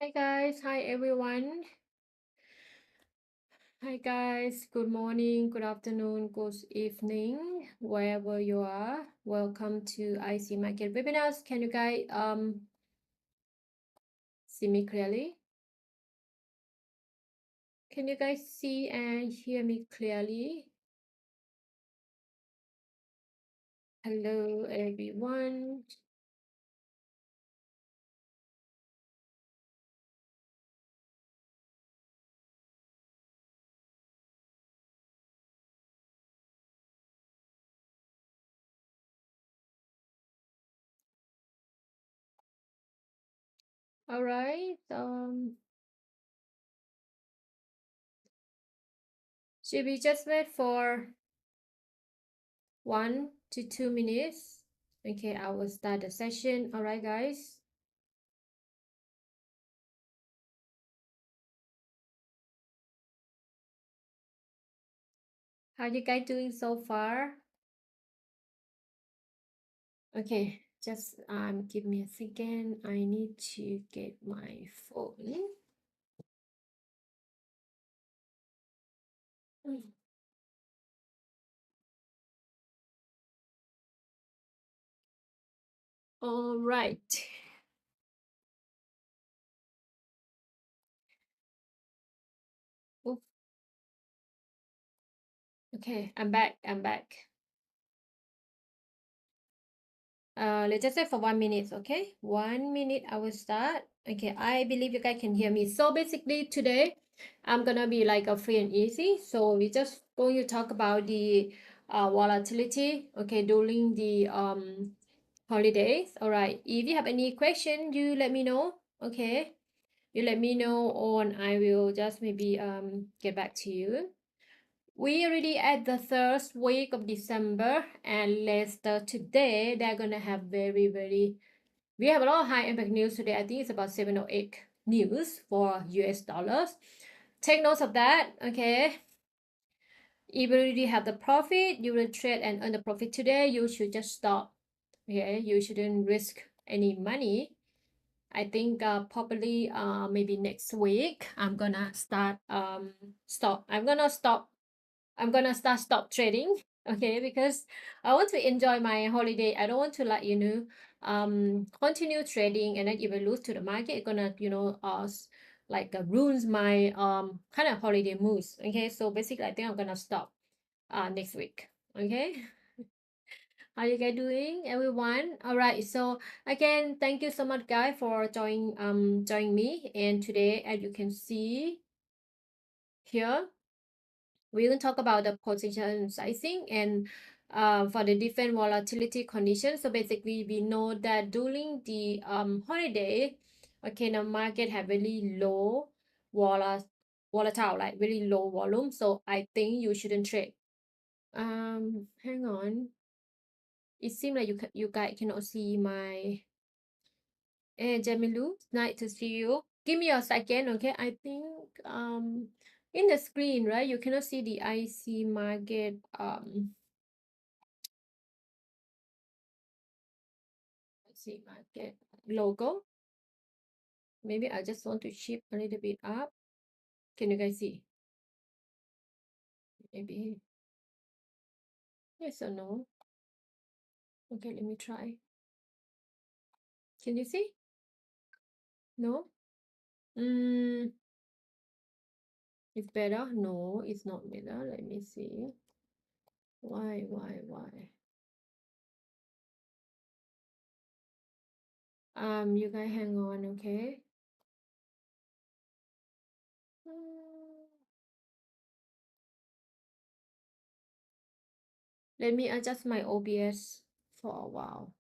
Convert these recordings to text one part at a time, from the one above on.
Hi guys, hi everyone. Hi guys, good morning, good afternoon, good evening, wherever you are. Welcome to IC Market Webinars. Can you guys see me clearly? Can you guys see and hear me clearly? Hello everyone. All right. Should we just wait for 1 to 2 minutes? Okay, I will start the session. All right, guys. How you guys doing so far? Okay, just give me a second. I need to get my phone. All right. Oof. Okay, I'm back. Let's just wait for 1 minute, okay? 1 minute, I will start. Okay, I believe you guys can hear me. So basically today, I'm gonna be like a free and easy. So we just going to talk about the volatility, okay, during the holidays. All right. If you have any question, you let me know. Okay. You let me know on I will just maybe get back to you. We already at the third week of December, and Leicester today they're gonna have very we have a lot of high impact news today. I think it's about 7 or 8 news for US dollars. Take notes of that. Okay. If you already have the profit, you will trade and earn the profit today. You should just stop. Okay, you shouldn't risk any money. I think probably maybe next week I'm gonna start stop. I'm gonna stop trading. Okay, because I want to enjoy my holiday. I don't want to continue trading and then even lose to the market. It's gonna ruins my kind of holiday moods. Okay, so basically I think I'm gonna stop next week. Okay. How you guys doing, everyone? All right. So again, thank you so much, guys, for joining me. And today, as you can see here, we will talk about the position sizing and for the different volatility conditions. So basically, we know that during the holiday, okay, the market have really low volatile, like really low volume. So I think you shouldn't trade. Hang on. It seems like you guys cannot see my. Hey, Jamilu, nice to see you. Give me a second, okay? I think in the screen, right? You cannot see the IC market IC market logo. Maybe I just want to shift a little bit up. Can you guys see? Maybe yes or no? Okay, let me try. Can you see? No? It's better? No, it's not better. Let me see. Why? You guys hang on, okay? Let me adjust my OBS for a while.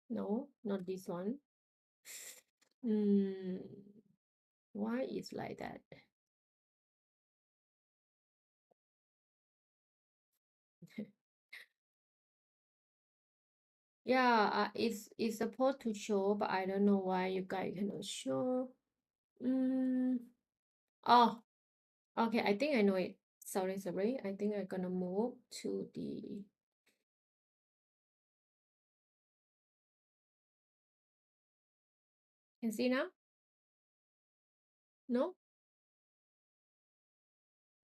No, not this one. Why is like that? Yeah, it's supposed to show, but I don't know why you guys cannot show. Oh, okay, I think I know it. Sorry. I think I'm gonna move to the Can see now? No?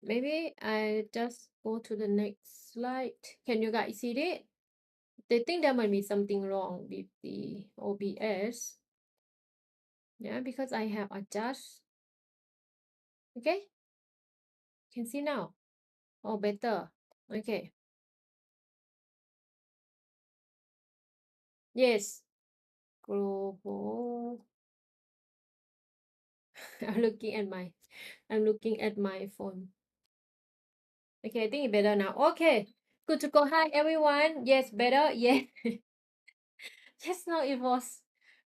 Maybe I just go to the next slide. Can you guys see it? They think there might be something wrong with the OBS. Yeah, because I have adjust. Okay, can see now. Oh, better. Okay. Yes. Global. I'm looking at my phone. Okay, I think it's better now. Okay, good to go. Hi everyone. Yes, better. Yeah. Yes, now it was.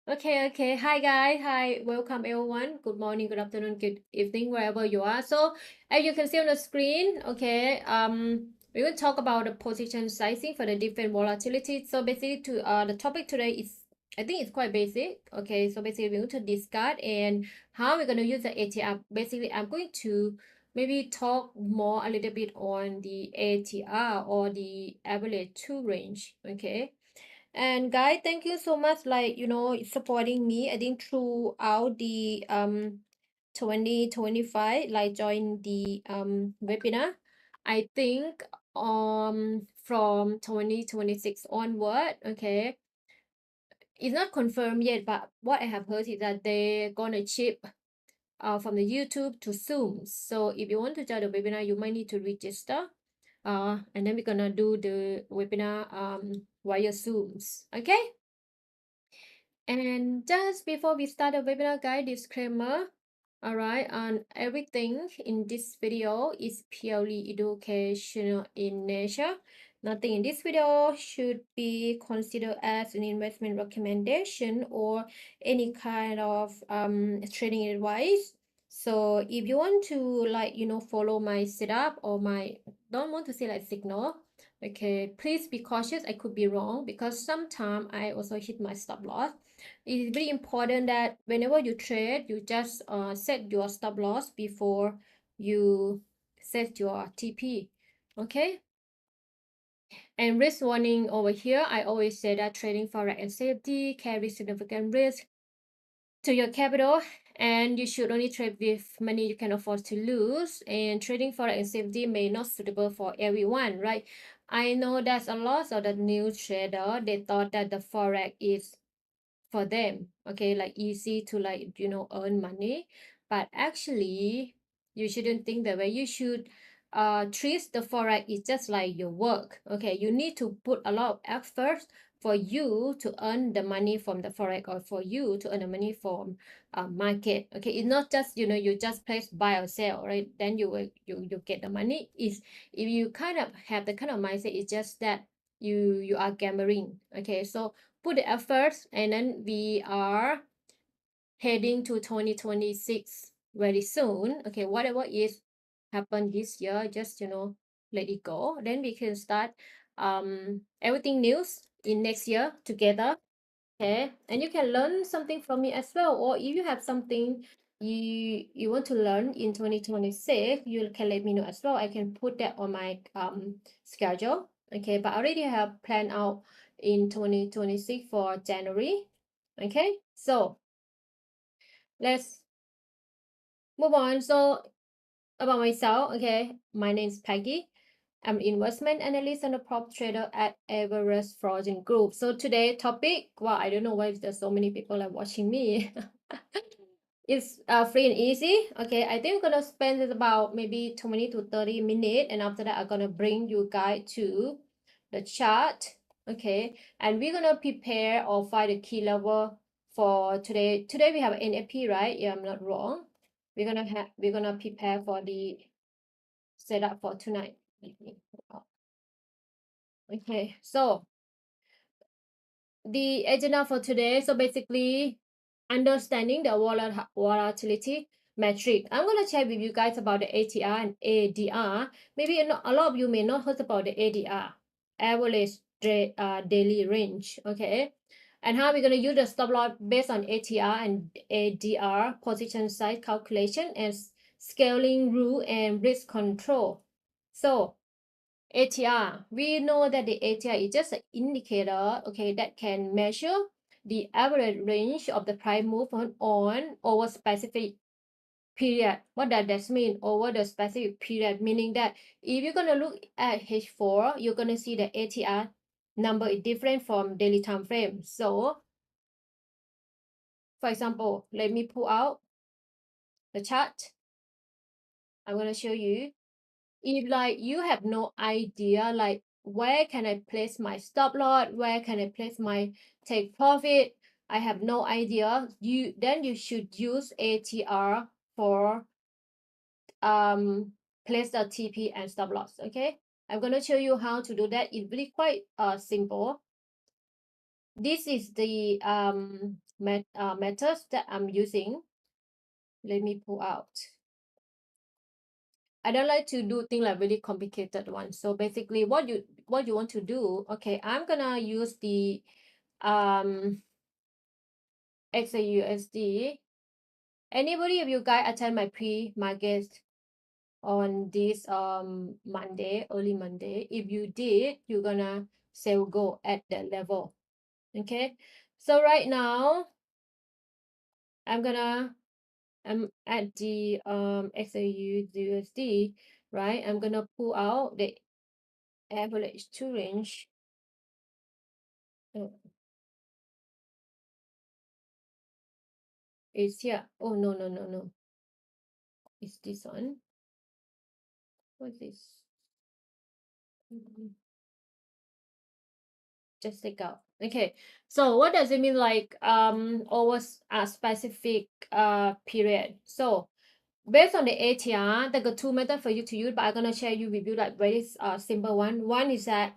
Okay. Hi guys. Hi, welcome everyone. Good morning, good afternoon, good evening, wherever you are. So as you can see on the screen, okay, we will talk about the position sizing for the different volatility. So basically the topic today is, I think it's quite basic. Okay, so basically we're going to discuss and how we're going to use the ATR. Basically, I'm going to maybe talk more a little bit on the ATR or the average two range. Okay. And guys, thank you so much, like, supporting me. I think throughout the 2025, like join the webinar. I think from 2026 onward, okay. It's not confirmed yet, but what I have heard is that they're gonna shift from the YouTube to Zoom. So if you want to join the webinar, you might need to register. And then we're gonna do the webinar via Zooms. Okay. And just before we start the webinar, guide disclaimer. All right, and everything in this video is purely educational in nature. Nothing in this video should be considered as an investment recommendation or any kind of trading advice. So if you want to, like, follow my setup or my, don't want to say like signal, okay, please be cautious. I could be wrong because sometimes I also hit my stop loss. It is very important that whenever you trade, you just set your stop loss before you set your TP. Okay. And risk warning over here, I always say that trading forex and safety carries significant risk to your capital, and you should only trade with money you can afford to lose. And trading forex and safety may not suitable for everyone, right? I know that a lot of the new trader, they thought that the forex is for them, okay, like easy to, like, earn money, but actually you shouldn't think that way. You should treat the forex is just like your work. Okay, you need to put a lot of effort for you to earn the money from the forex, or for you to earn the money from market. Okay, it's not just, you just place buy or sell, right? Then you get the money. Is if you kind of have the kind of mindset, it's just that you are gambling. Okay, so put the efforts, and then we are heading to 2026 very soon. Okay, whatever is happened this year, just let it go. Then we can start everything new in next year together. Okay, and you can learn something from me as well, or if you have something you want to learn in 2026, you can let me know as well. I can put that on my schedule. Okay, but I already have planned out in 2026 for January. Okay, so let's move on. So about myself, okay, my name is Peggy. I'm investment analyst and a prop trader at Everest Frozen Group. So today topic, well, I don't know why there's so many people are watching me. It's free and easy. Okay, I think we're gonna spend about maybe 20 to 30 minutes, and after that I'm gonna bring you guys to the chart. Okay, and we're gonna prepare or find the key level for today. Today we have NFP, right? Yeah, I'm not wrong. We're gonna prepare for the setup for tonight. Okay, so the agenda for today, so basically understanding the volatility metric. I'm going to share with you guys about the ATR and ADR. Maybe a lot of you may not heard about the ADR, average daily range. Okay, and how we're going to use the stop loss based on ATR and ADR position size calculation and scaling rule and risk control. So ATR, we know that the ATR is just an indicator, okay, that can measure the average range of the price movement on over specific period. What does that mean? Over the specific period, meaning that if you're going to look at H4, you're going to see the ATR number is different from daily time frame. So for example, let me pull out the chart. I'm going to show you. If like you have no idea, like where can I place my stop loss, where can I place my take profit, I have no idea, then you should use ATR for place the TP and stop loss. Okay, I'm going to show you how to do that. It's really quite simple. This is the methods that I'm using. Let me pull out. I don't like to do things like really complicated ones. So basically what you want to do, okay, I'm gonna use the XAUSD. Anybody of you guys attend my pre-market on this Monday, early Monday? If you did, you're gonna sell go at that level. Okay, so right now I'm at the XAUSD, right? I'm gonna pull out the average to range. It's here. Oh no. It's this one. What's this? Just take out. Okay. So what does it mean like over a specific period? So based on the ATR, there are two methods for you to use, but I'm gonna share you with you like very simple one. One is that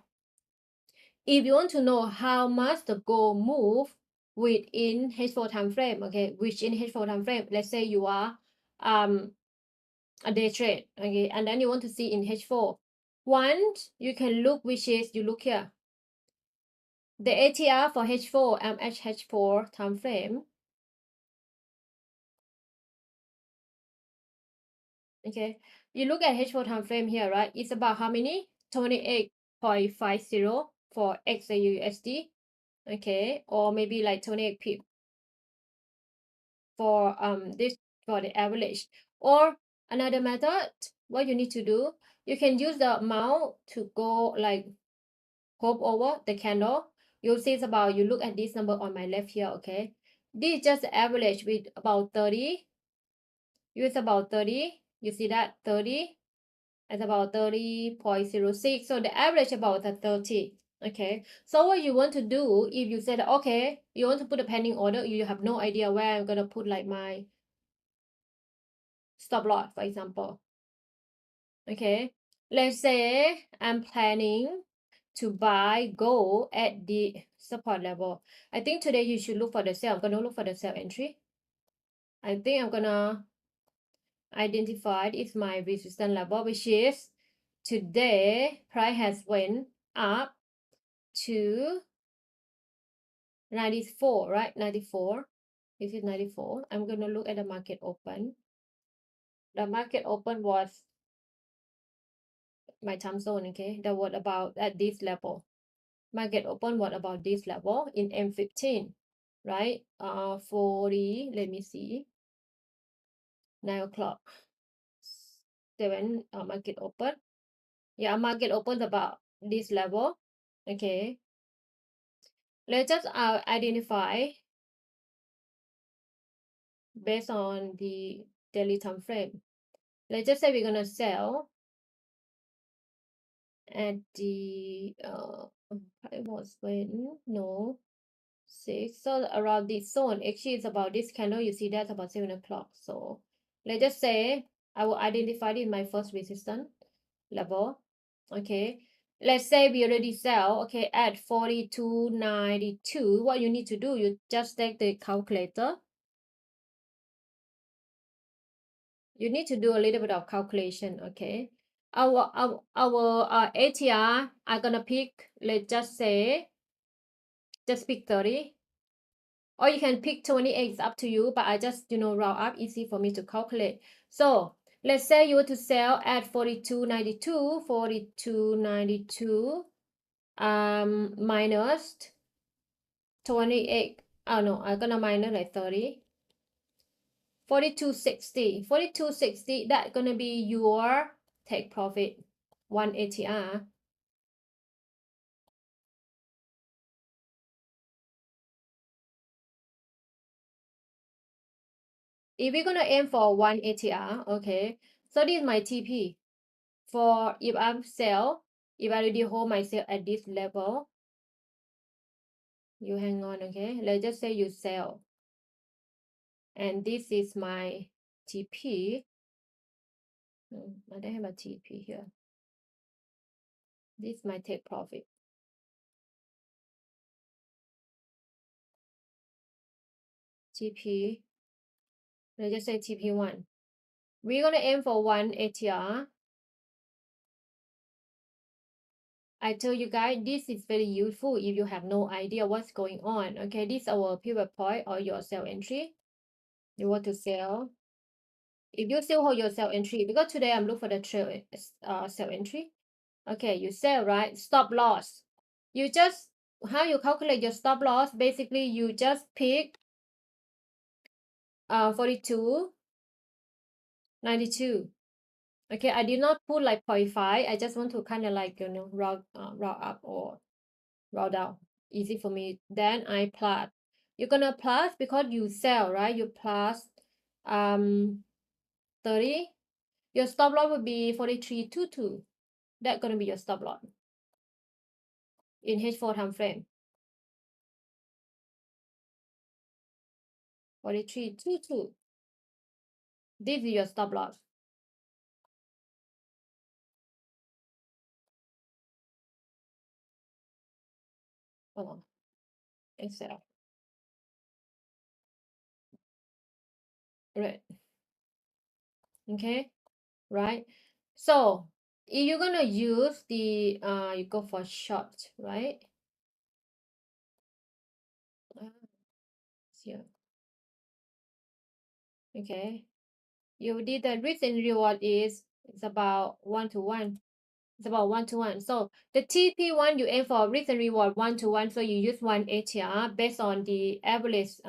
if you want to know how much the gold move within H4 time frame, okay, which in H4 time frame, let's say you are a day trade, okay, and then you want to see in H4. Once you can look, which is you look here, the ATR for H4 and H4 time frame. Okay, you look at H4 time frame here, right? It's about how many? 28.50 for XAUUSD, okay, or maybe like 28 pip for this for the average. Or another method, what you need to do, you can use the mouse to go like hover over the candle. You'll see it's about, you look at this number on my left here, okay? This is just the average with about 30. It's about 30. You see that 30 at about 30.06. So the average about the 30. Okay. So what you want to do, if you said okay, you want to put a pending order, you have no idea where I'm gonna put like my stop loss, for example. Okay. Let's say I'm planning to buy gold at the support level. I think today you should look for the sell. I'm gonna look for the sell entry. I think I'm gonna identify it's my resistance level, which is today price has went up to 94, right? 94. Is it 94? I'm gonna look at the market open. The market open was my time zone, okay? That was about at this level. Market open what about this level in M15, right? 40, let me see, 9 o'clock, 7, market open. Yeah, market open about this level. Okay, let's just identify based on the daily time frame. Let's just say we're gonna sell at the it was when no 6, so around this zone. Actually it's about this candle, you see that's about 7 o'clock. So let's just say I will identify it in my first resistance level. Okay, let's say we already sell, okay, at 42.92. What you need to do, you just take the calculator. You need to do a little bit of calculation. Okay, our ATR are gonna pick, let's just say, just pick 30, or you can pick 28. It's up to you, but I just round up, easy for me to calculate. So let's say you were to sell at 42.92 minus 28 Oh no, I'm gonna minus like 30. 42.60. 42.60, that's gonna be your take profit. 1 ATR. If we're gonna aim for 1 ATR, okay, so this is my TP. For if I sell, if I already hold myself at this level, you hang on, okay? Let's just say you sell. And this is my TP. I don't have a TP here. This is my take profit. TP. Let's just say TP1. We're gonna aim for 1 ATR. I tell you guys, this is very useful if you have no idea what's going on. Okay, this is our pivot point or your sell entry. You want to sell. If you still hold your sell entry, because today I'm looking for the trail sell entry. Okay, you sell, right? Stop loss. You just, how you calculate your stop loss? Basically, you just pick 42.92. Okay, I did not put like 0.5. I just want to kind of like, round up or round down. Easy for me. Then I plus. You're gonna plus because you sell, right? You plus 30. Your stop loss would be 43.22. That's gonna be your stop loss in H4 time frame. 43.22. This is your stop loss. Oh, Excel. Right. Okay. Right. So if you're gonna use the you go for short, right? Here. Okay. You did the risk and reward is it's about 1-to-1. It's about 1-to-1. So the TP1 you aim for risk and reward 1-to-1. So you use 1 ATR based on the average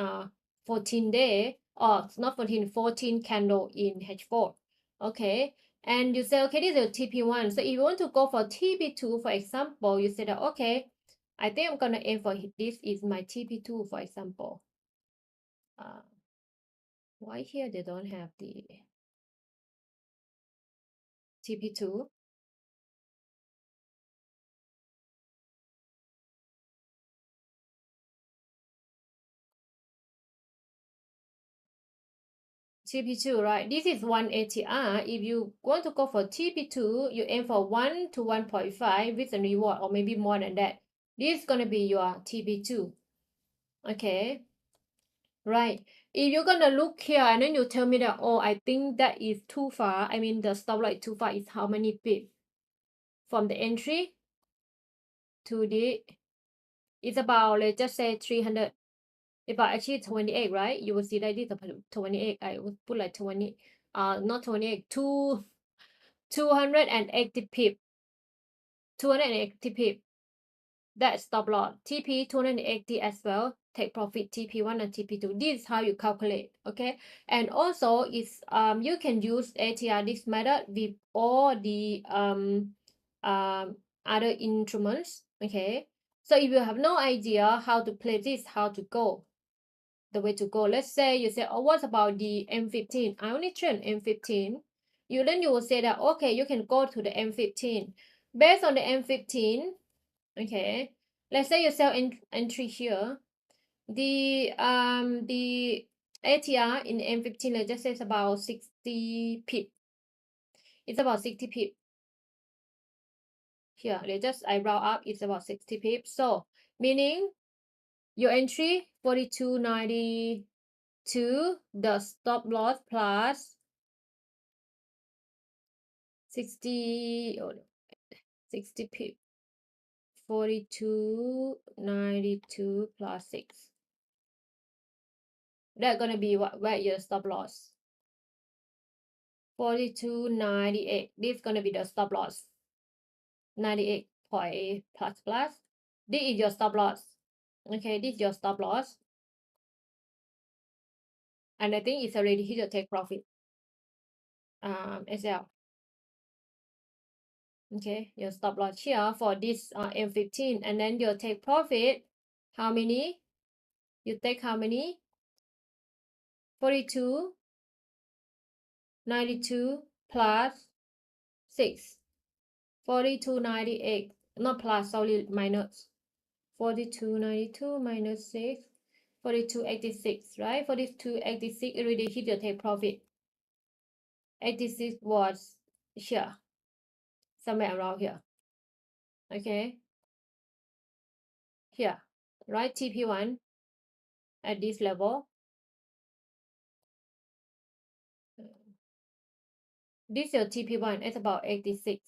14 day or not 14 candle in H4. Okay. And you say, okay, this is TP1. So if you want to go for TP2, for example, you say that, okay, I think I'm gonna aim for this is my TP2, for example. Why here they don't have the TP2? TP2, right? This is 1 ATR. If you want to go for TP2, you aim for 1 to 1.5 with a reward or maybe more than that. This is going to be your TP2. Okay. Right. If you're going to look here and then you tell me that, oh, I think that is too far. I mean, the stop loss too far is how many pips? From the entry to the, it's about, let's just say 300. If I achieve 28, right? You will see that this is 28. I would put like 20, not 28, 280 pip. 280 pip. That's stop loss. TP 280 as well. Take profit TP1 and TP2. This is how you calculate. Okay. And also it's you can use ATR this method with all the other instruments. Okay. So if you have no idea how to play this, how to go, the way to go. Let's say you say, oh, what about the M15? I only train M15. Then you will say that, okay, you can go to the M15. Based on the M15, okay, let's say you sell entry here. The ATR in M15, let's just say it's about 60 pip. It's about 60 pip. Here, I round up, it's about 60 pip. So, meaning your entry 42.92, the stop loss plus 60 pip. 42.92 plus 6. That's gonna be where your stop loss. 42.98. This is gonna be the stop loss. 98 point plus. This is your stop loss. Okay, this is your stop loss. and I think it's already hit your take profit. SL. Okay, your stop loss here for this M15, and then your take profit, how many? You take how many? 42.92 plus 6. 42.98, not plus, sorry, minus. 42.92 minus 6. 42.86, right? 42.86 already hit your take profit. 86 was here, somewhere around here. Okay, here, right? TP1 at this level. This is your TP1, it's about 86.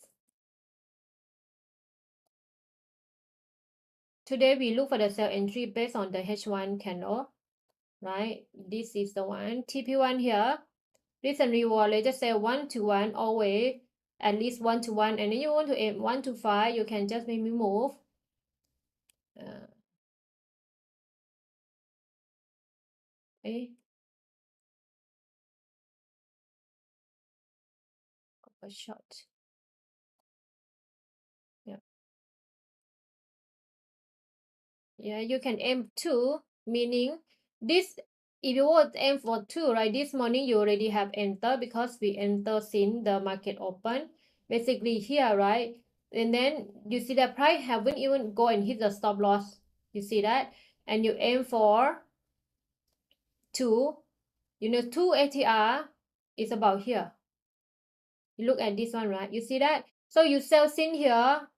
Today we look for the sell entry based on the H1 candle, right? This is the one. TP1 here. Risk and reward, let's just say 1 to 1, always at least 1 to 1, and then you want to aim 1 to 5, you can just maybe move. Okay. A shot. Yeah, you can aim 2, meaning this, if you want to aim for 2, right, this morning you already have entered because we enter since the market open, basically here, right? And then you see the price haven't even go and hit the stop loss, you see that, and you aim for 2, you know, 2 ATR is about here. You look at this one, right? You see that? So you sell in here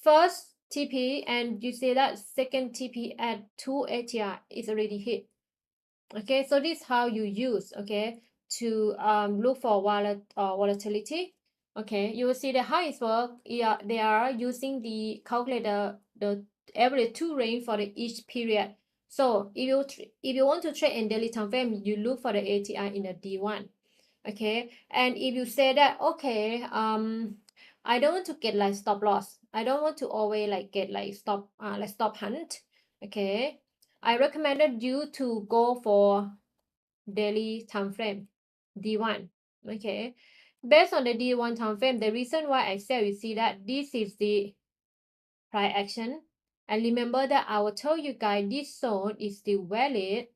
first TP, and you see that second TP at 2 ATR is already hit. Okay, so this is how you use, okay, to look for volatility. Okay, you will see the how it works. Yeah, they are using the calculator, the average 2 range for the each period. So if you want to trade in daily time frame, you look for the ATR in the D1. Okay, and if you say that, okay, I don't want to get like stop loss, I don't want to always like get like stop hunt. Okay, I recommended you to go for daily time frame D1. Okay, based on the D1 time frame, the reason why I say, you see that this is the price action, and remember that I will tell you guys this zone is still valid.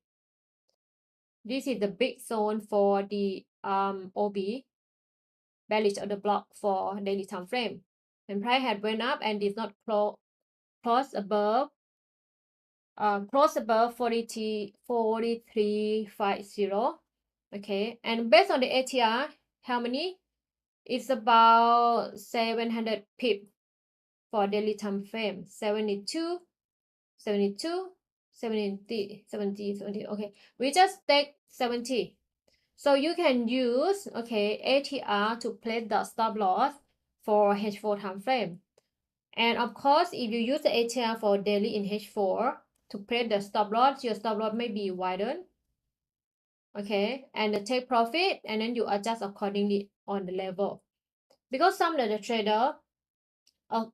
This is the big zone for the OB, bearish of the block for daily time frame, and price had went up and did not close above 43.50. Okay, and based on the ATR, how many? It's about 700 pip for daily time frame. 72, 72, 70, 70, 70. Okay, we just take 70. So you can use, okay, ATR to place the stop loss for H4 time frame. And of course, if you use the ATR for daily in H4 to place the stop loss, your stop loss may be widened. Okay, and the take profit, and then you adjust accordingly on the level. Because some of the trader,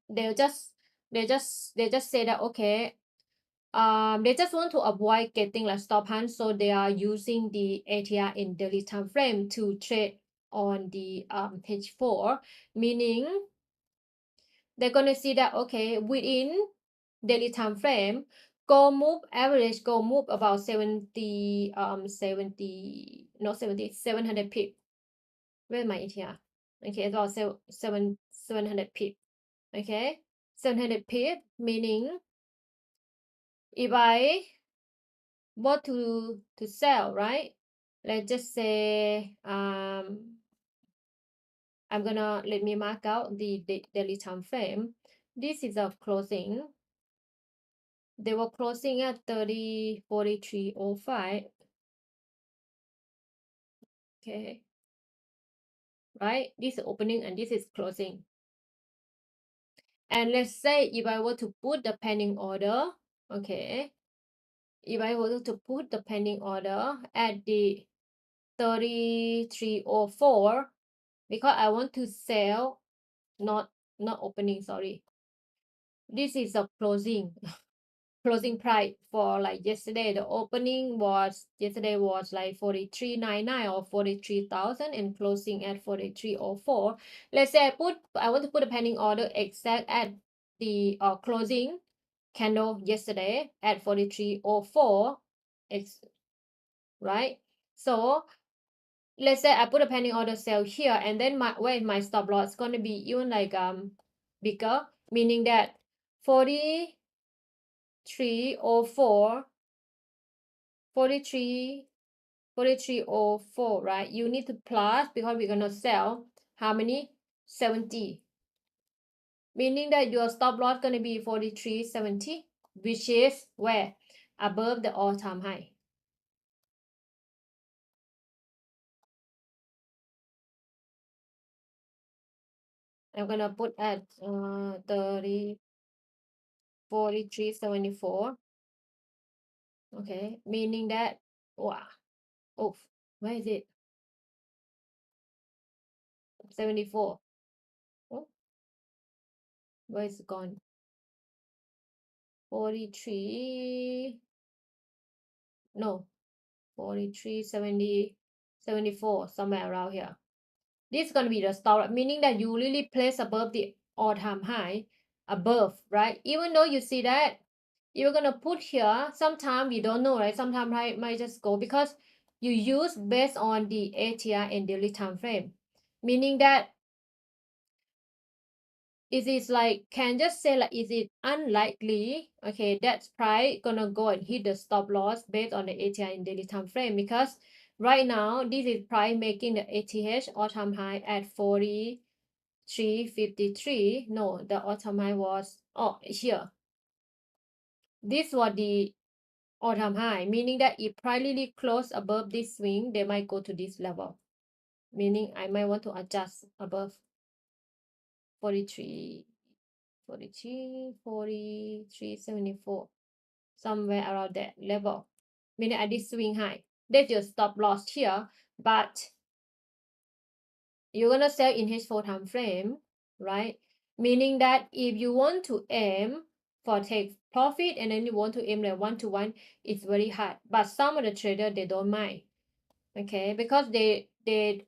they just say that, okay, they just want to avoid getting like stop hunt, so they are using the ATR in daily time frame to trade on the H4, meaning they're gonna see that, okay, within daily time frame, average go move about 700 pip. Where's my ATR? Okay, it's about 700 pip. Okay, 700 pip, meaning if I want to sell, right? Let's just say I'm gonna, let me mark out the daily time frame. This is a closing. They were closing at 30.4305. Okay, right? This is opening and this is closing. And let's say if I were to put the pending order, okay, if I were to put the pending order at the 3304, because I want to sell, not opening, sorry. This is a closing. closing price for like yesterday. The opening was yesterday was like 43.99 or 43,000 and closing at 43.04. Let's say I want to put a pending order exact at the closing candle yesterday at 43.04. It's right. So let's say I put a pending order sell here, and then my stop loss is going to be even like bigger, meaning that 43.04 43.04, right? You need to plus, because we're gonna sell how many? 70, meaning that your stop loss gonna be 43.70, which is where? Above the all-time high. I'm gonna put at 43.74. Okay, meaning that, wow, oh, where is it? 74. Oh, where is it gone? 43, no, 43.70, 74, somewhere around here. This is going to be the stop, meaning that you really place above the all-time high, above, right? Even though you see that you're going to put here, sometimes we don't know, right? Sometimes I might just go because you use based on the ATR and daily time frame, meaning that is it like, can just say like, is it unlikely, okay, that's price gonna go and hit the stop loss based on the ATR in daily time frame? Because right now this is price making the ATH all-time high at 43.53. No, the all-time high was, oh, here, this was the all-time high, meaning that if price really close above this swing, they might go to this level, meaning I might want to adjust above 43, 43.74, somewhere around that level, meaning at this swing high. That's your stop loss here, but you're gonna sell in H4 time frame, right? Meaning that if you want to aim for take profit and then you want to aim like 1-to-1, it's very hard. But some of the traders, they don't mind, okay, because they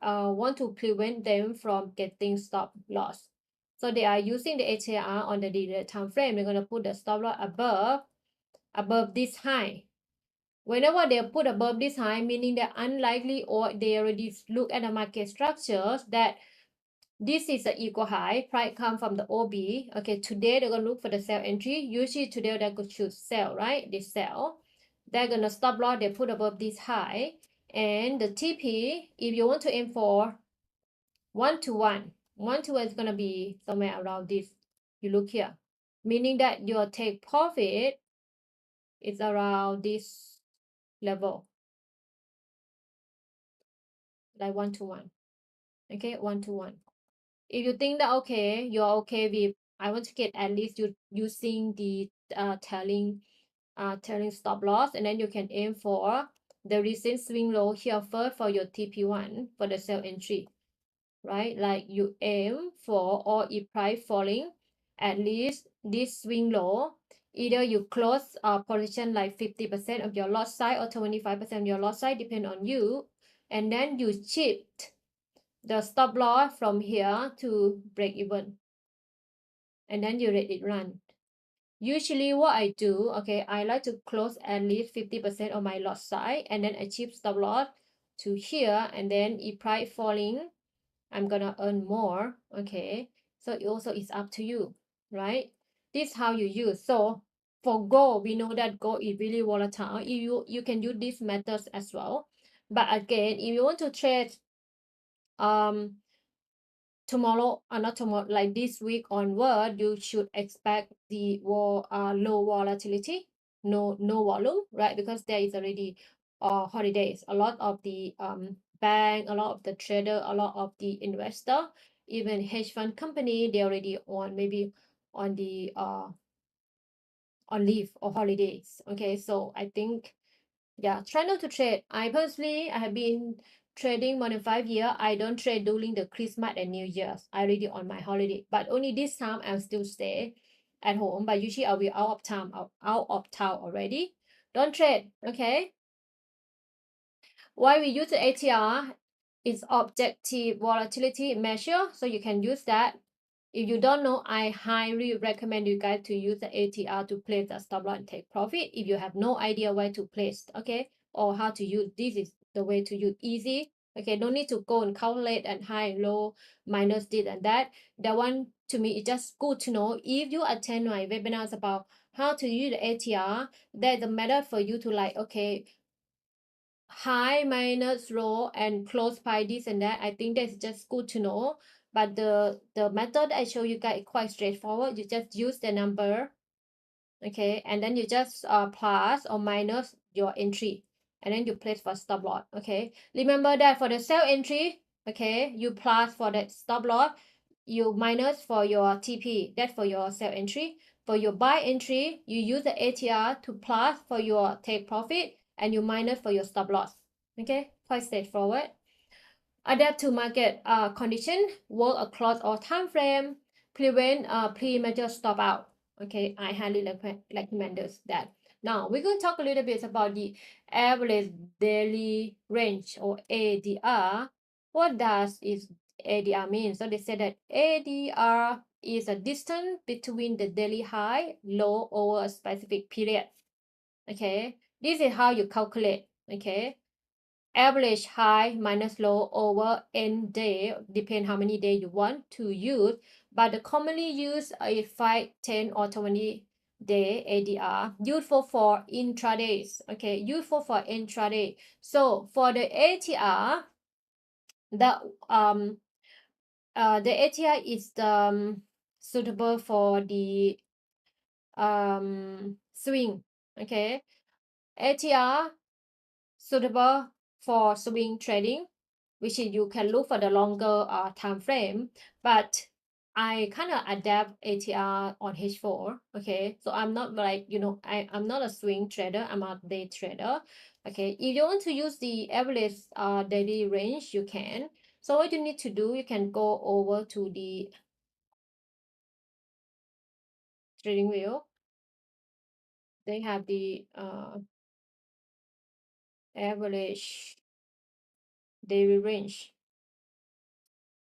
want to prevent them from getting stop loss. So they are using the HAR on the daily time frame. They're going to put the stop loss above this high. Whenever they put above this high, meaning they're unlikely, or they already look at the market structures that this is an equal high, price come from the OB. Okay, today they're gonna look for the sell entry. Usually today they're gonna choose sell, right? They sell. They're gonna stop loss, they put above this high. And the TP, if you want to aim for 1-to-1, 1-to-1 is gonna be somewhere around this. You look here, meaning that your take profit is around this level, like 1-to-1. Okay, 1-to-1. If you think that okay, you're okay with, I want to get at least you using the telling stop loss, and then you can aim for the recent swing low here first for your TP1 for the sell entry, right? Like you aim for, or if price falling, at least this swing low, either you close position like 50% of your lot size or 25% of your lot size, depend on you, and then you shift the stop loss from here to break even, and then you let it run. Usually what I do, okay, I like to close at least 50% of my lot size, and then achieve stop loss to here, and then if price falling, I'm gonna earn more, okay? So it also is up to you, right? This is how you use. So for gold, we know that gold is really volatile. You can use these methods as well. But again, if you want to trade tomorrow, not tomorrow, like this week onward, you should expect the low volatility, no volume, right? Because there is already holidays. A lot of the bank, a lot of the trader, a lot of the investor, even hedge fund company, they already on maybe on the on leave or holidays. Okay, so I think, yeah, try not to trade. I personally, I have been trading more than 5 years. I don't trade during the Christmas and New Year's. I already on my holiday, but only this time I'll still stay at home, but usually I'll be out of town, already. Don't trade, okay? Why we use the ATR is objective volatility measure, so you can use that. If you don't know, I highly recommend you guys to use the ATR to place the stop loss and take profit. If you have no idea where to place, okay, or how to use, this is the way to use easy. Okay, don't need to go and calculate and high, low, minus this and that. That one to me is just good to know. If you attend my webinars about how to use the ATR, there's a method for you to like, okay, high minus low and close by this and that. I think that's just good to know. But the method I show you guys is quite straightforward. You just use the number, okay, and then you just plus or minus your entry, and then you place for stop loss. Okay, remember that for the sell entry, okay, you plus for the stop loss, you minus for your TP, that's for your sell entry. For your buy entry, you use the ATR to plus for your take profit, and you minus for your stop loss. Okay, quite straightforward. Adapt to market condition, work across all time frame, prevent premature stop out. Okay, I highly recommend that. Now we're going to talk a little bit about the average daily range, or ADR. What does is ADR mean? So they said that ADR is a distance between the daily high, low over a specific period. Okay, this is how you calculate. Okay, average high minus low over n day, depend how many days you want to use, but the commonly used is 5, 10 or 20 day ADR, useful for intradays. Okay, useful for intraday. So for the ATR, the ATR is suitable for the swing. Okay, ATR suitable for swing trading, which is you can look for the longer time frame. But I kind of adapt ATR on H4. Okay, so I'm not like, I'm not a swing trader, I'm a day trader. Okay, if you want to use the average daily range, you can. So what you need to do, you can go over to the trading wheel. They have the average daily range.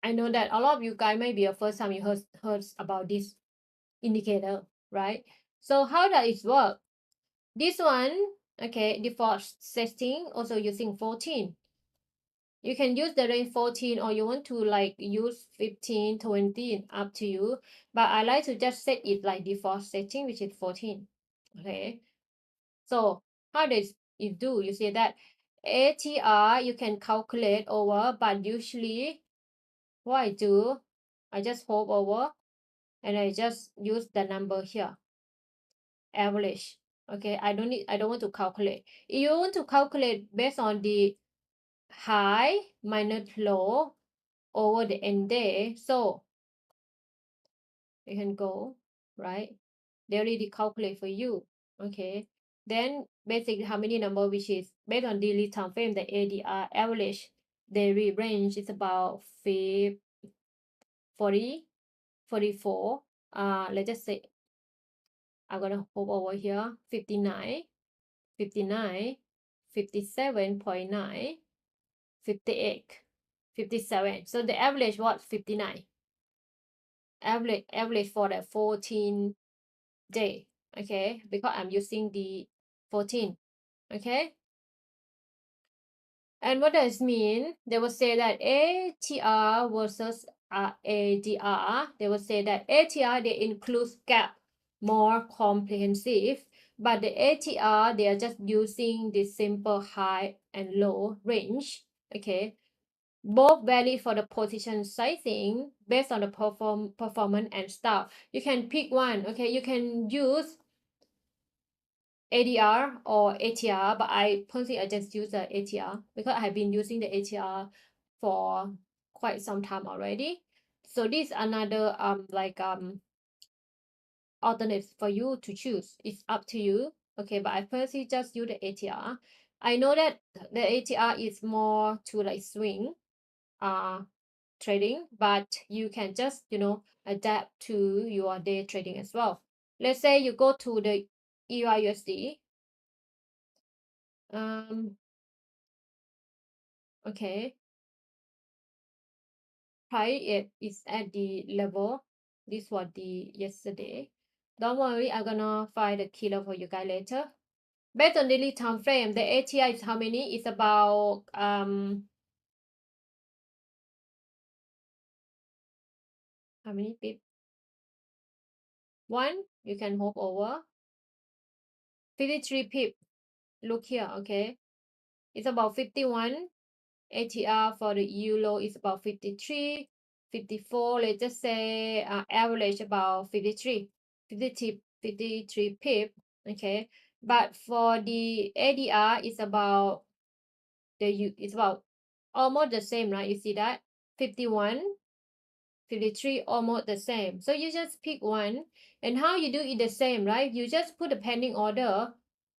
I know that a lot of you guys may be the first time you heard about this indicator, right? So how does it work? This one, okay, default setting also using 14. You can use the range 14, or you want to like use 15, 20, up to you. But I like to just set it like default setting, which is 14. Okay. So how does it do? You see that ATR you can calculate over, but usually what I do, I just hover over and I just use the number here, average. Okay, I don't want to calculate. If you want to calculate based on the high minus low over the end day, so you can go, right? They already calculate for you. Okay, then basically how many number, which is based on daily time frame, the ADR average daily range is about 40, 44. Let's just say I'm gonna hover over here, 59, 59, 57.9, 58, 57. So the average was 59. Average for the 14 day. Okay, because I'm using the 14. Okay. And what does it mean? They will say that ATR versus ADR. They will say that ATR, they include gap, more comprehensive, but the ATR, they are just using the simple high and low range. Okay, both valid for the position sizing based on the performance and style. You can pick one. Okay, you can use ADR or ATR, but I personally I just use the ATR because I have been using the ATR for quite some time already. So this is another alternate for you to choose. It's up to you. Okay, but I personally just use the ATR. I know that the ATR is more to like swing trading, but you can just adapt to your day trading as well. let's say you go to the EURUSD. Okay, price it is at the level. This was the yesterday. Don't worry, I'm gonna find the killer for you guys later. Based on daily time frame, the ATR is how many? It's about how many pip? One, you can hop over. 53 pip. Look here, okay. It's about 51. ATR for the euro is about 53, 54. Let's just say average about 53 pip. Okay, but for the ADR it's about it's about almost the same, right? You see that 51, 53, almost the same. So you just pick one, and how you do it the same, right? You just put the pending order.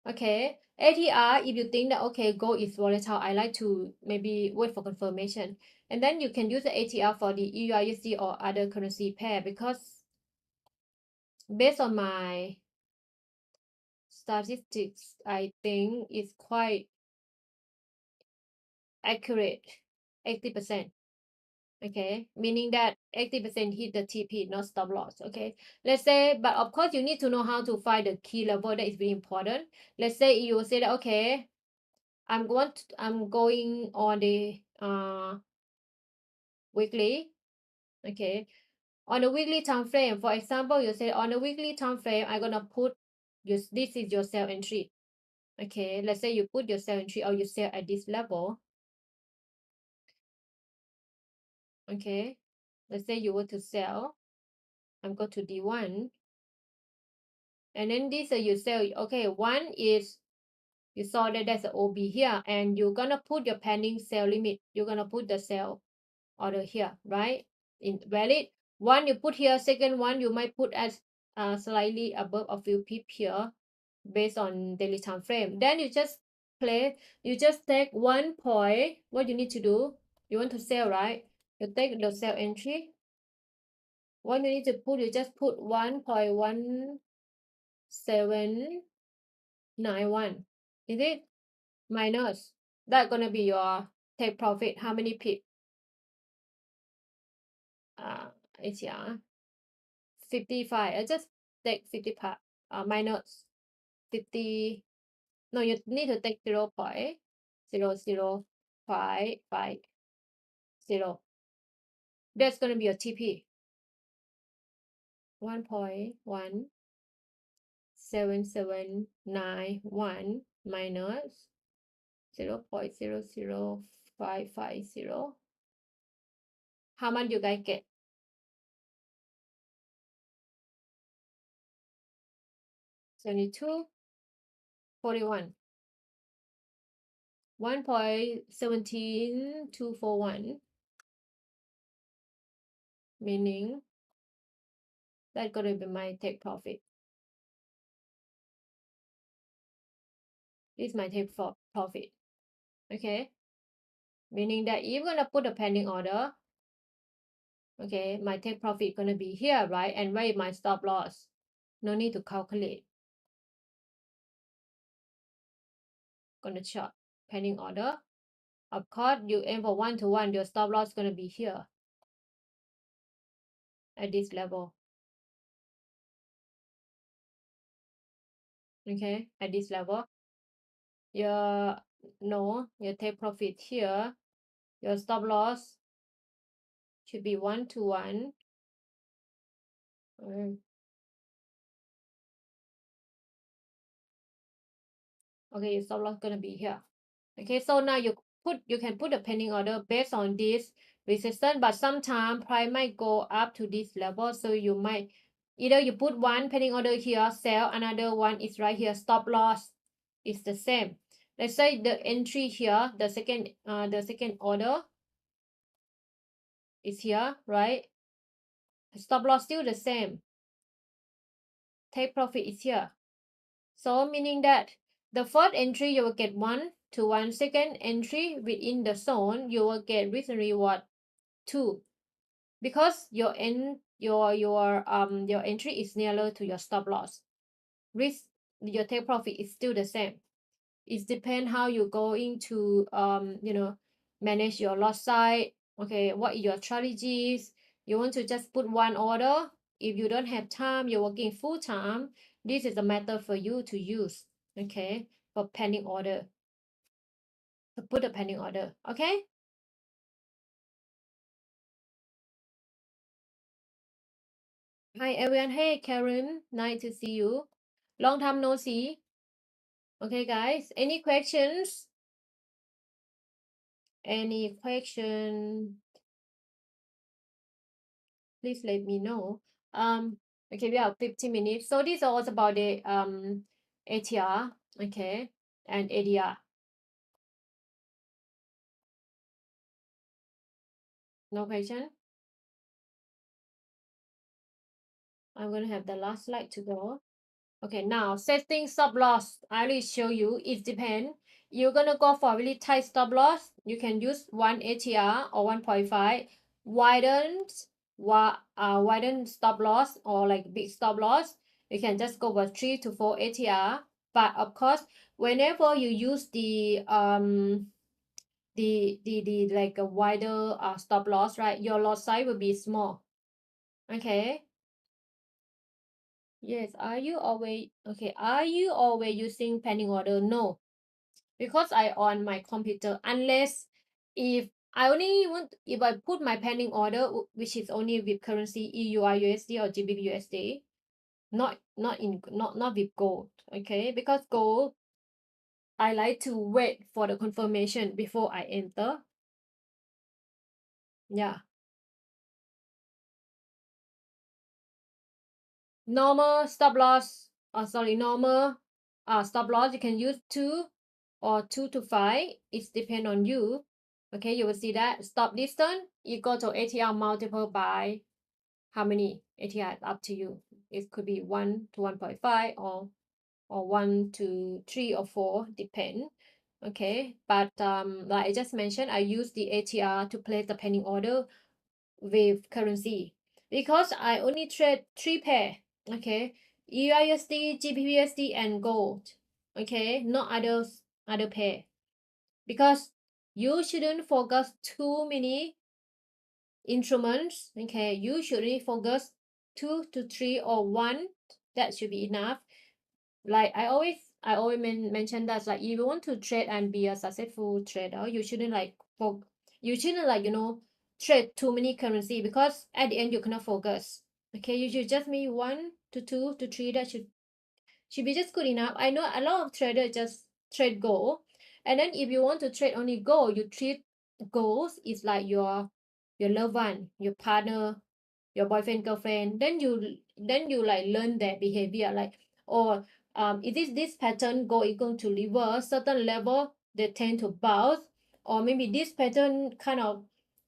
Okay, ATR, if you think that okay, gold is volatile, I like to maybe wait for confirmation, and then you can use the ATR for the EURUSD or other currency pair, because based on my statistics, I think it's quite accurate, 80%. Okay, meaning that 80% hit the TP, not stop loss. Okay, let's say, but of course you need to know how to find the key level. That is very important. Let's say you say that okay, I'm going on the weekly. Okay, on the weekly time frame, for example, you say on the weekly time frame, I'm gonna put this is your sell entry. Okay, let's say you put your sell entry or you sell at this level. Okay, let's say you were to sell, I'm go to D1, and then this you sell. Okay, one is you saw that there's an OB here, and you're gonna put your pending sell limit. You're gonna put the sell order here, right? In valid one you put here, second one you might put as slightly above a few pip here based on daily time frame. Then you just take 1 point. What you need to do, you want to sell, right? You take the sell entry. What you need to put, you just put 1.1791. Is it minus? That's gonna be your take profit. How many pip? ATR 55. I just take 55 minus 50. No, you need to take 0.00550. That's gonna be your TP. 1.17791 minus 0.00550. How much you guys get? 72.41. 1.17241, meaning that's gonna be my take profit. This is my take for profit. Okay, meaning that you're gonna put a pending order. Okay, my take profit gonna be here, right? And where is my stop loss? No need to calculate. Gonna chart pending order. Of course, you aim for 1-to-1. Your stop loss gonna be here at this level. Okay, at this level. Your take profit here. Your stop loss should be 1-to-1. Okay, your stop loss gonna be here. Okay, so now you can put a pending order based on this resistance, but sometimes price might go up to this level, so you might either you put one pending order here, sell, another one is right here, stop loss is the same. Let's say the entry here, the second order is here, right? Stop loss still the same. Take profit is here. So meaning that the first entry you will get 1-to-1. Second entry within the zone you will get risk and reward 2, because your your entry is nearer to your stop loss. Risk, your take profit is still the same. It depends how you going to manage your loss side. Okay, what your strategies? You want to just put one order. If you don't have time, you're working full time, this is a method for you to use, okay, for pending order, to put a pending order. Okay. Hi everyone. Hey Karen, nice to see you. Long time no see. Okay guys, any questions? Any question? Please let me know. Okay, we have 15 minutes. So this is all about the ATR, okay, and ADR. No question? I'm gonna have the last slide to go. Okay, now setting stop loss. I will show you. It depends. You're gonna go for really tight stop loss. You can use 1 ATR or 1.5. Widen stop loss or like big stop loss. You can just go for 3 to 4 ATR. But of course, whenever you use the like a wider stop loss, right? Your loss size will be small. Okay. Yes, are you always using pending order? No, because I on my computer. Unless if if I put my pending order, which is only with currency EUR USD or GBP USD, not with gold. Okay, because gold, I like to wait for the confirmation before I enter. Yeah. Normal stop loss, normal stop loss, you can use 2 or 2 to 5. It depends on you. Okay, you will see that stop distance equal to ATR multiple by how many ATR, up to you. It could be 1 to 1.5 or 1 to 3 or 4, depend. Okay, but like I just mentioned, I use the ATR to place the pending order with currency because I only trade 3 pair. Okay, USD, GBPUSD, and gold. Okay, not other pair, because you shouldn't focus too many instruments. Okay, you should really focus 2 to 3 or 1. That should be enough. Like I always mention that, like, if you want to trade and be a successful trader, you shouldn't trade too many currency, because at the end you cannot focus. Okay, you should just maybe 1 to 2 to 3. That should be just good enough. I know a lot of traders just trade gold, and then if you want to trade only gold, you treat gold is like your loved one, your partner, your boyfriend, girlfriend. Then you like learn their behavior, like, or is this pattern gold is going to reverse certain level, they tend to bounce, or maybe this pattern kind of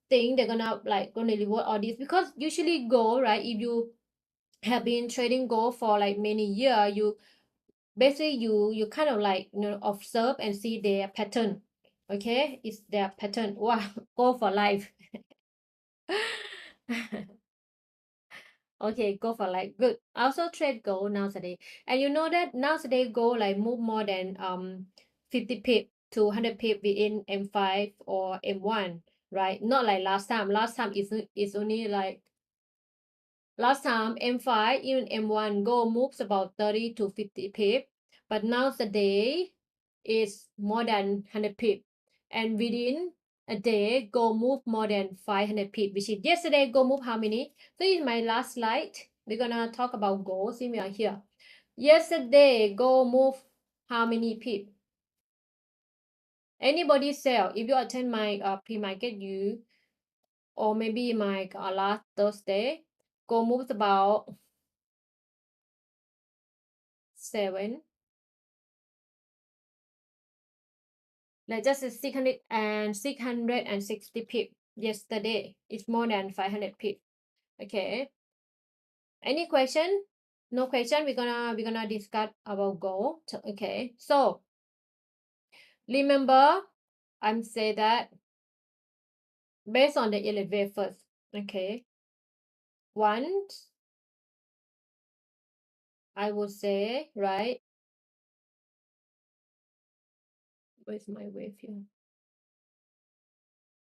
thing they're gonna reward all this. Because usually gold, right, if you have been trading gold for like many years, you basically you kind of like, observe and see their pattern. Okay, it's their pattern. Wow. Go for life. Okay, go for life. Good. I also trade gold nowadays, and you know that nowadays gold like move more than 50 pip to 100 pip within M5 or M1, right? Not like last time. Last time is only like, last time M5, even M1, gold moves about 30 to 50 pip, but nowadays it's more than 100 pip, and within a day gold move more than 500 pip, which is yesterday gold move how many? So this is my last slide. We're gonna talk about gold. See me out here. Yesterday gold move how many pip? Anybody sell? If you attend my pre-market, you, or maybe my last Thursday, gold moves about 7, like just 660 pip. Yesterday it's more than 500 pip. Okay, any question? No question. We're gonna discuss about gold. Okay, so remember, I'm say that based on the elevate first. Okay, once, I would say, right? Where's my wave here?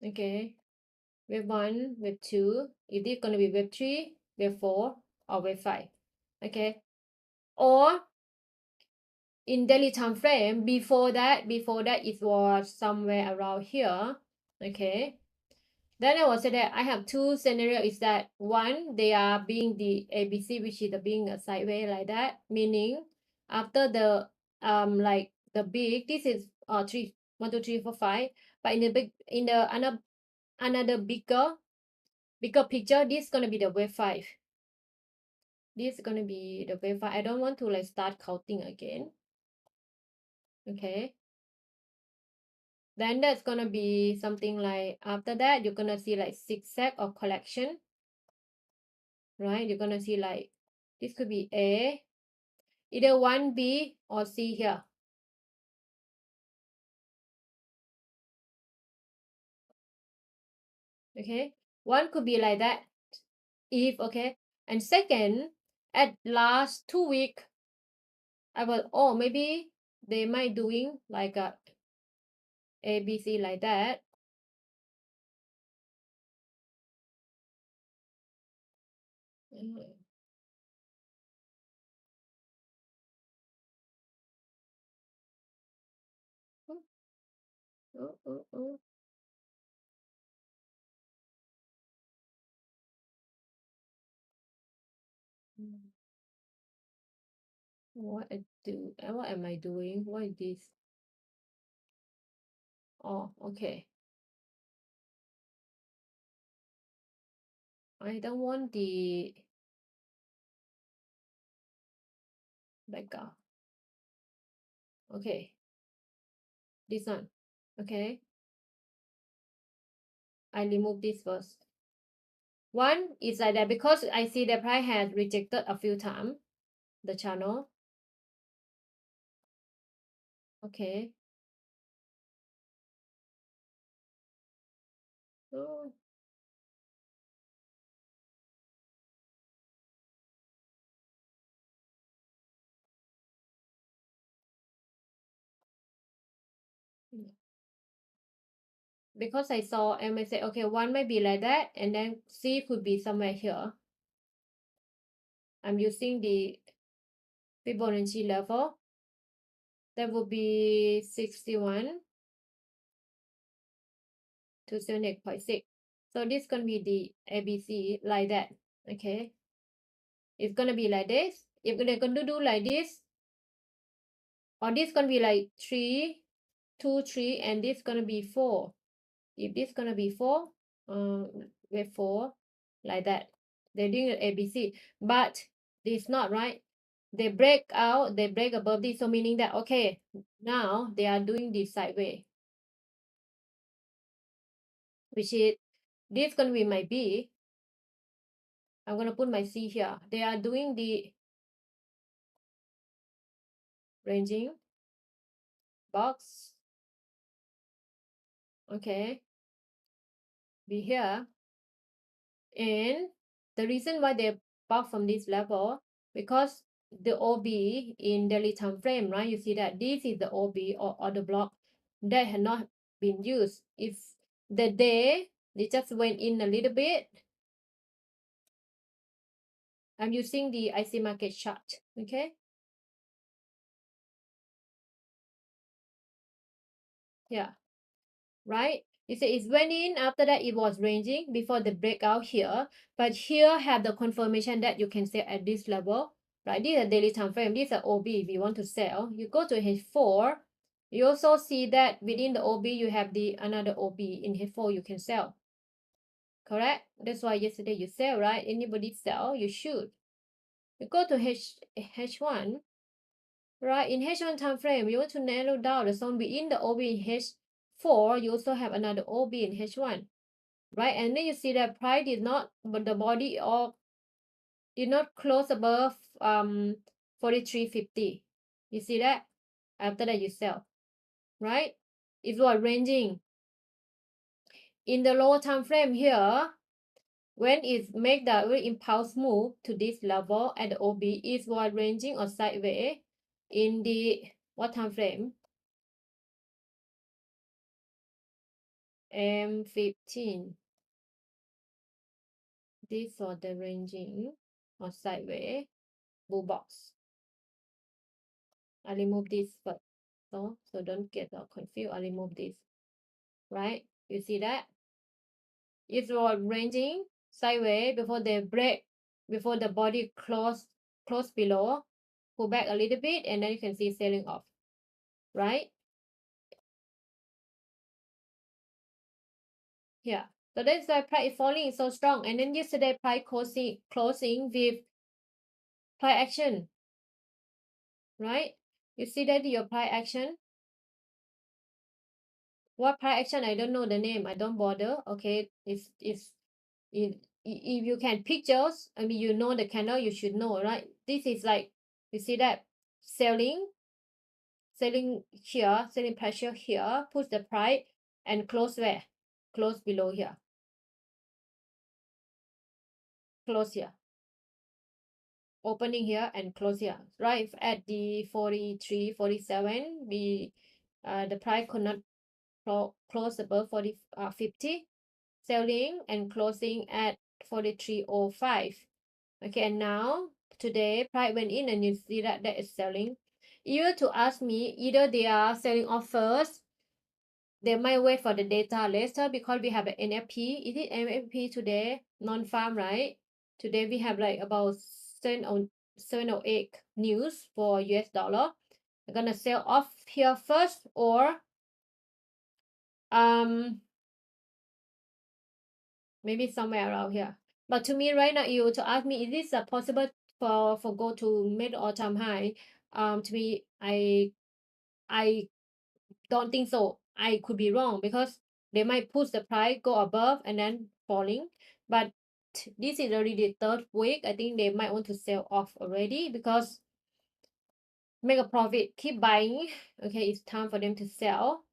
Okay, wave 1, wave 2. If this gonna be wave 3, wave 4, or wave 5. Okay, or in daily time frame, before that it was somewhere around here. Okay, then I will say that I have two scenarios. Is that one, they are being the ABC, which is the being a sideways like that, meaning after the like the big, this is 3 1 2 3 4 5, but in the big, in the another bigger picture, this is gonna be the wave 5. This is gonna be the wave 5. I don't want to like start counting again. Okay, then that's gonna be something like, after that you're gonna see like zigzag or collection, right? You're gonna see like this could be A, either 1B or C here. Okay, one could be like that if, okay, and second, at last 2 week, I will, oh, maybe they might doing like a ABC like that. What am I doing? What is this? Oh, okay. I don't want the background. Okay, this one. Okay, I remove this first. One is like that because I see the price has rejected a few times the channel. Okay. Oh. Because I saw and I said, okay, one might be like that, and then C could be somewhere here. I'm using the Fibonacci level. That would be 61 to 78.6. So this is going to be the ABC like that. Okay. It's going to be like this. If they're going to do like this, or this going to be like 3, 2, 3, and this going to be 4. If this going to be 4, wave 4, like that. They're doing the ABC. But it's not, right? They break out, they break above this. So meaning that, okay, now they are doing this sideways, which is, this going to be my B. I'm going to put my C here. They are doing the ranging box. Okay. Be here. And the reason why they box from this level, because the OB in daily time frame, right? You see that this is the OB or the block that had not been used. If the day they just went in a little bit, I'm using the IC market chart. Okay. Yeah. Right. You see it went in, after that it was ranging before the breakout here, but here have the confirmation that you can sell at this level, right? This is a daily time frame. This is a OB. If you want to sell, you go to H4. You also see that within the OB you have the another OB in H4 you can sell. Correct? That's why yesterday you sell, right? Anybody sell, you should. You go to H1, right? In H1 time frame, you want to narrow down the zone within the OB in H4. You also have another OB in H1, right? And then you see that price did not, but the body of did not close above 43.50. You see that? After that you sell, right? If you are ranging in the lower time frame here, when it make the impulse move to this level at the OB is wide ranging or sideways in the what time frame? M15. This for the ranging or sideways blue box. I remove this first, so don't get confused. I remove this, right? You see that? It's ranging sideways before they break, before the body close below, pull back a little bit, and then you can see sailing off, right? Yeah. So that's why price is falling so strong. And then yesterday price closing with price action, right? You see that your price action. What price action? I don't know the name. I don't bother. Okay, if you can pictures, I mean, you know the candle, you should know, right? This is like, you see that selling here, selling pressure here, push the price and close where? Close below here. Close here. Opening here and close here, right? At the 43, 47, the price could not close above 50, selling and closing at 43.05. Okay, and now today price went in and you see that is selling. You to ask me, either they are selling off first, they might wait for the data later because we have an NFP. Is it NFP today? Non-farm, right? Today we have like about 7 or 8 news for US dollar. They're gonna sell off here first, or maybe somewhere around here. But to me right now, you to ask me, is this possible for go to mid or time high? To me, I don't think so. I could be wrong because they might push the price go above and then falling. But this is already the third week. I think they might want to sell off already because make a profit, keep buying. Okay, it's time for them to sell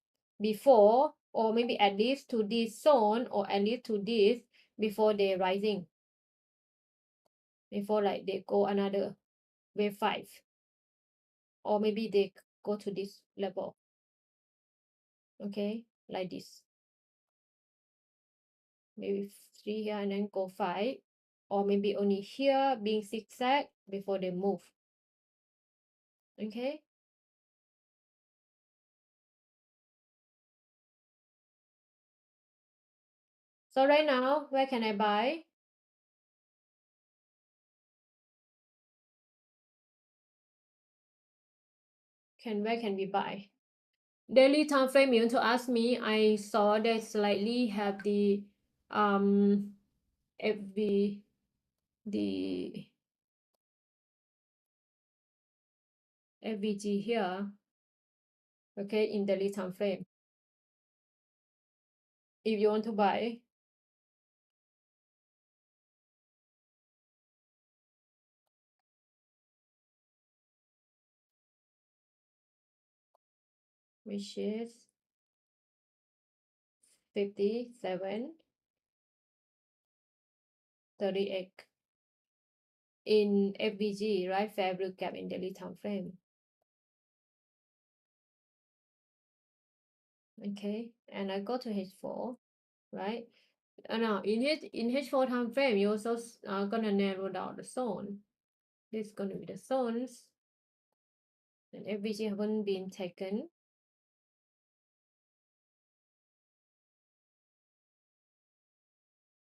before, or maybe at least to this zone, or at least to this before they rising, before like they go another wave 5, or maybe they go to this level. Okay, like this, maybe 3 here and then go 5, or maybe only here being zigzag before they move. Okay, so right now, where can I buy? Where can we buy? Daily time frame, you want to ask me, I saw they slightly have the FV, the FVG here, okay, in daily time frame. If you want to buy, which is 57, 38 in FVG, right? Fair value gap in daily time frame. Okay, and I go to H4, right? And now in H4 time frame, you also gonna narrow down the zone. This is gonna be the zones, and FVG haven't been taken.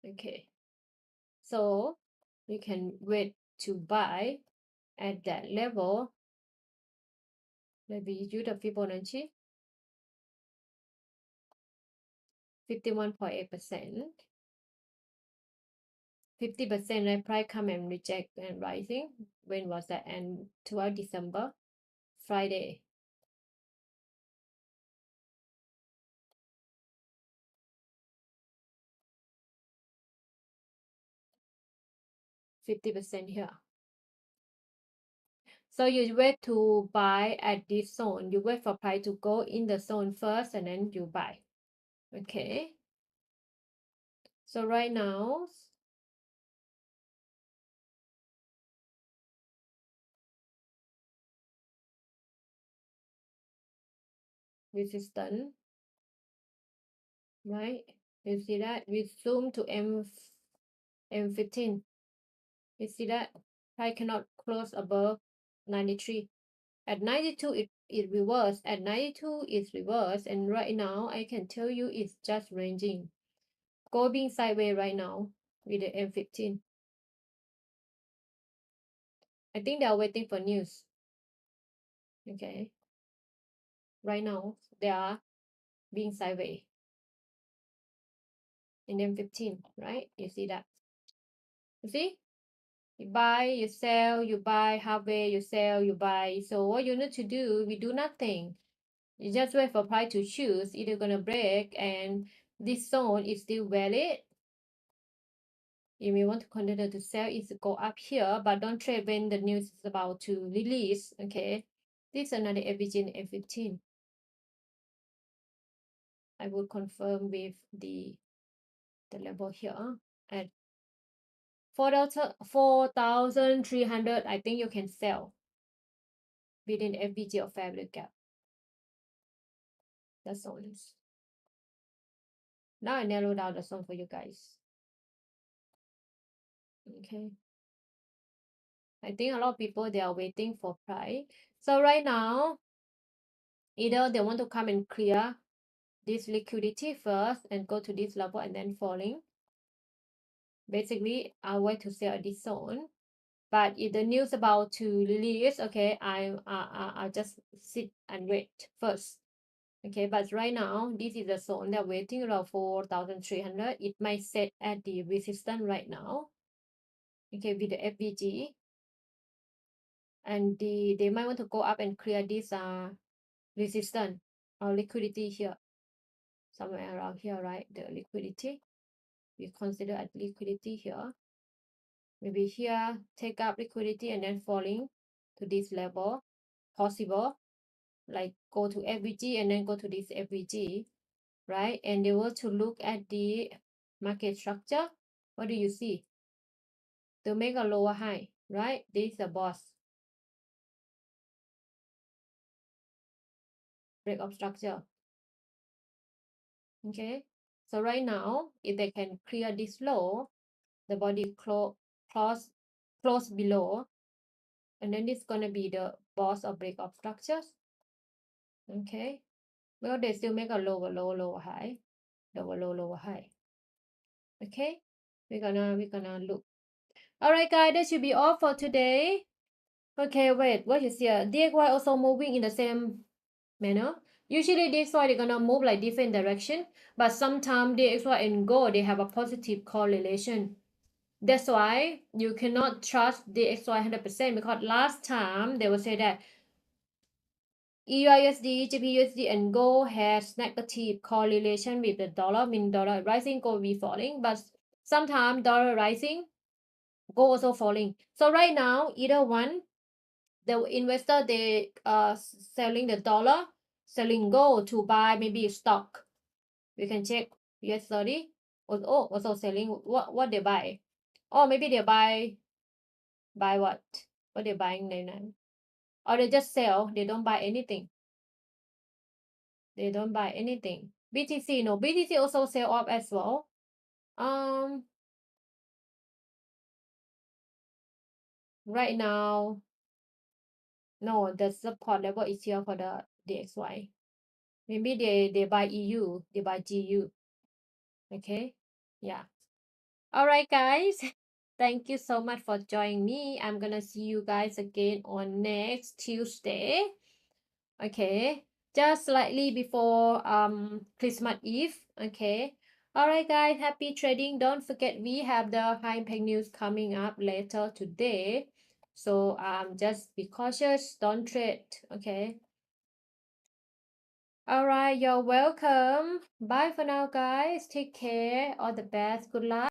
Okay, so we can wait to buy at that level. Maybe use the Fibonacci 51.8%. 50% right price come and reject and rising. When was that? And 12 December, Friday. %50 here. So you wait to buy at this zone. You wait for price to go in the zone first and then you buy. Okay. So right now, resistance, right? You see that? We zoom to M15. You see that? Price cannot close above 93. At 92, it reversed. At 92, it's reversed. And right now, I can tell you it's just ranging. Going sideways right now with the M15. I think they are waiting for news. Okay. Right now, they are being sideways in M15, right? You see that? You see? You buy, you sell, you buy halfway, you sell, you buy. So what you need to do, we do nothing. You just wait for price to choose. Either gonna break and this zone is still valid. You may want to continue to sell it to go up here, but don't trade when the news is about to release. Okay. This is another FVG in F15. I will confirm with the level here at 4,300. I think you can sell within FVG or fair value gap. The zones. Now I narrow down the zone for you guys. Okay. I think a lot of people, they are waiting for price. So right now, either they want to come and clear this liquidity first and go to this level and then falling. Basically, I wait to sell this zone. But if the news about to release, okay, I'll just sit and wait first. Okay, but right now, this is the zone they're waiting around 4,300. It might set at the resistance right now. Okay, with the FVG. And they might want to go up and clear this resistance or liquidity here. Somewhere around here, right? The liquidity. We consider at liquidity here. Maybe here, take up liquidity and then falling to this level. Possible. Like go to FVG and then go to this FVG, right? And they were to look at the market structure. What do you see? To make a lower high, right? This is the boss. Break of structure. Okay. So right now, if they can clear this low, the body close below, and then it's gonna be the boss of break of structures. Okay. Well, they still make a lower high, lower high. Okay. We're gonna look. All right, guys, that should be all for today. Okay, wait, what is here? DXY also moving in the same manner. Usually DXY, they're gonna move like different direction, but sometimes DXY and gold, they have a positive correlation. That's why you cannot trust DXY 100% because last time they will say that EURUSD, GBUSD, and gold has negative correlation with the dollar, meaning dollar rising, gold be falling, but sometimes dollar rising, gold also falling. So right now, either one, the investor, they selling the dollar, selling gold to buy maybe stock. We can check US30. Also selling what they buy. Or maybe they buy what? What they buying then? Or they just sell, they don't buy anything. They don't buy anything. BTC, no, BTC also sell off as well. Right now, no, the support level is here for the DXY. Maybe they buy EU, they buy GU. Okay, yeah. All right, guys. Thank you so much for joining me. I'm gonna see you guys again on next Tuesday. Okay, just slightly before Christmas Eve. Okay. All right, guys. Happy trading. Don't forget we have the high impact news coming up later today. So just be cautious. Don't trade. Okay. All right. You're welcome. Bye for now, guys. Take care. All the best. Good luck.